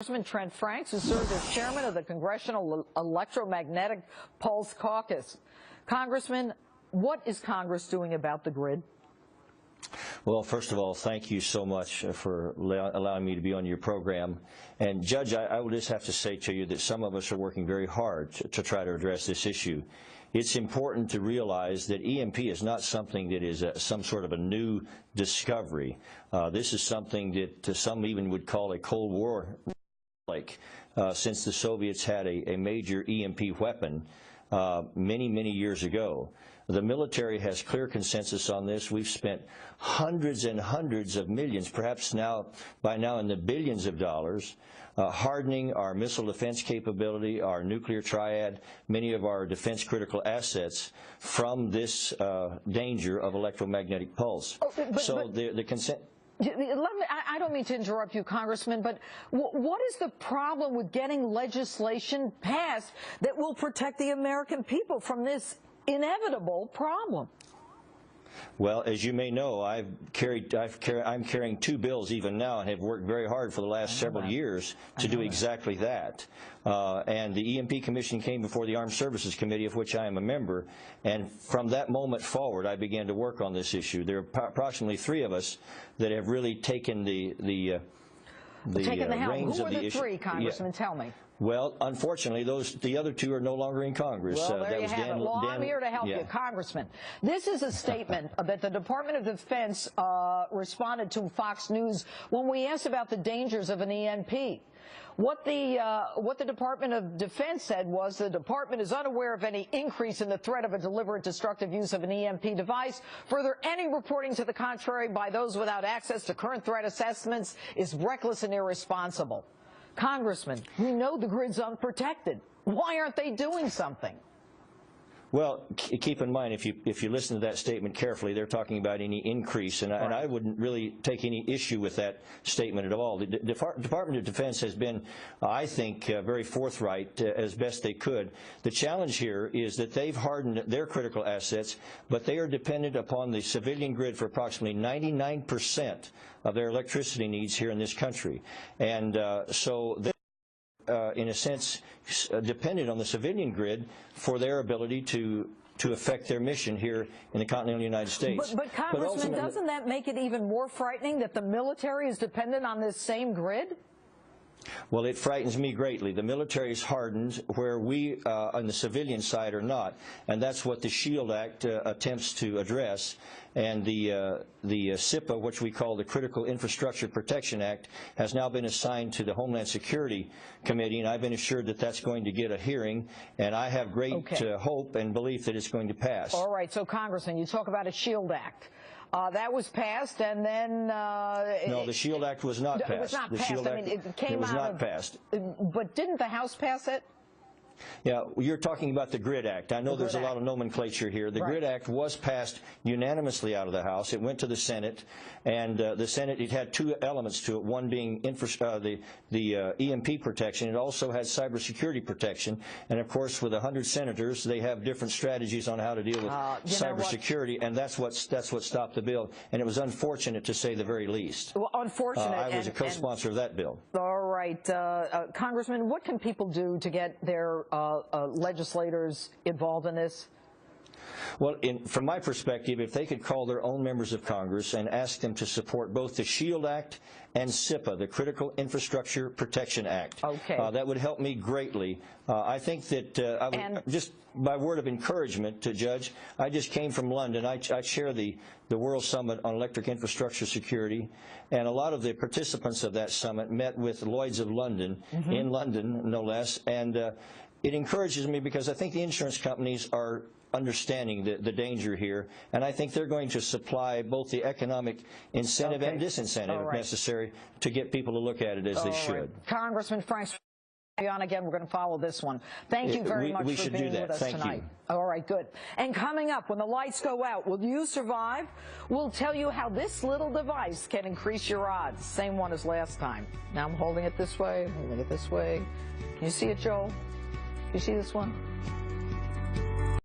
Congressman Trent who served as chairman of the Congressional Electromagnetic Pulse Caucus. Congressman, what is Congress doing about the grid? Well, first of all, thank you so much for allowing me to be on your program. And Judge, I will just have to say to you that some of us are working very hard to try to address this issue. It's important to realize that EMP is not something that is some sort of a new discovery. This is something that some even would call a Cold War since the Soviets had a major EMP weapon many years ago. The military has clear consensus on this. We've spent hundreds and hundreds of millions, perhaps by now in the billions of dollars, hardening our missile defense capability, our nuclear triad, many of our defense critical assets from this danger of electromagnetic pulse. The consent. I don't mean to interrupt you, Congressman, but what is the problem with getting legislation passed that will protect the American people from this inevitable problem? Well, as you may know, I'm carrying two bills even now and have worked very hard for the last several years to do exactly that. And the EMP Commission came before the Armed Services Committee, of which I am a member, and from that moment forward, I began to work on this issue. There are approximately 3 of us that have really taken the reins of the issue. Who are the 3, Congressman? Tell me. Well, unfortunately, the other 2 are no longer in Congress. Well, there you have it. Well, I'm here to help you, Congressman. This is a statement that the Department of Defense responded to Fox News when we asked about the dangers of an EMP. What the Department of Defense said was the department is unaware of any increase in the threat of a deliberate destructive use of an EMP device. Further, any reporting to the contrary by those without access to current threat assessments is reckless and irresponsible. Congressman, we know the grid's unprotected. Why aren't they doing something? Well, keep in mind, if you listen to that statement carefully, they're talking about any increase, and I wouldn't really take any issue with that statement at all. The Department of Defense has been, I think, very forthright as best they could. The challenge here is that they've hardened their critical assets, but they are dependent upon the civilian grid for approximately 99% of their electricity needs here in this country. And so they in a sense, dependent on the civilian grid for their ability to affect their mission here in the continental United States. But Congressman, doesn't that make it even more frightening that the military is dependent on this same grid? Well, it frightens me greatly. The military is hardened where we on the civilian side are not, and that's what the SHIELD Act attempts to address. And the SIPA, which we call the Critical Infrastructure Protection Act, has now been assigned to the Homeland Security Committee, and I've been assured that that's going to get a hearing, and I have great hope and belief that it's going to pass. All right, so Congressman, you talk about a SHIELD Act. That was passed, and then... no, the SHIELD Act was not passed. It was not passed. I mean, it came out of... It was not passed. But didn't the House pass it? Yeah, you're talking about the GRID Act. I know there's a lot of nomenclature here. The GRID Act was passed unanimously out of the House. It went to the Senate, and the Senate, it had 2 elements to it, one being the EMP protection. It also had cybersecurity protection, and of course, with 100 senators, they have different strategies on how to deal with cybersecurity, and that's what stopped the bill, and it was unfortunate to say the very least. Well, unfortunate. I was a co-sponsor of that bill. All right, Congressman, what can people do to get their legislators involved in this? Well, from my perspective, if they could call their own members of Congress and ask them to support both the SHIELD Act and SIPA, the Critical Infrastructure Protection Act, that would help me greatly. I think that just by word of encouragement to Judge, I just came from London. I chair the World Summit on Electric Infrastructure Security, and a lot of the participants of that summit met with Lloyd's of London, in London, no less, and it encourages me because I think the insurance companies are understanding the danger here, and I think they're going to supply both the economic incentive and disincentive if necessary to get people to look at it as they should. Congressman on again, we're going to follow this one. Thank you very much for being with us tonight. All right, good. And coming up, when the lights go out, will you survive? We'll tell you how this little device can increase your odds. Same one as last time. Now I'm holding it this way, holding it this way. Can you see it, Joel? You see this one?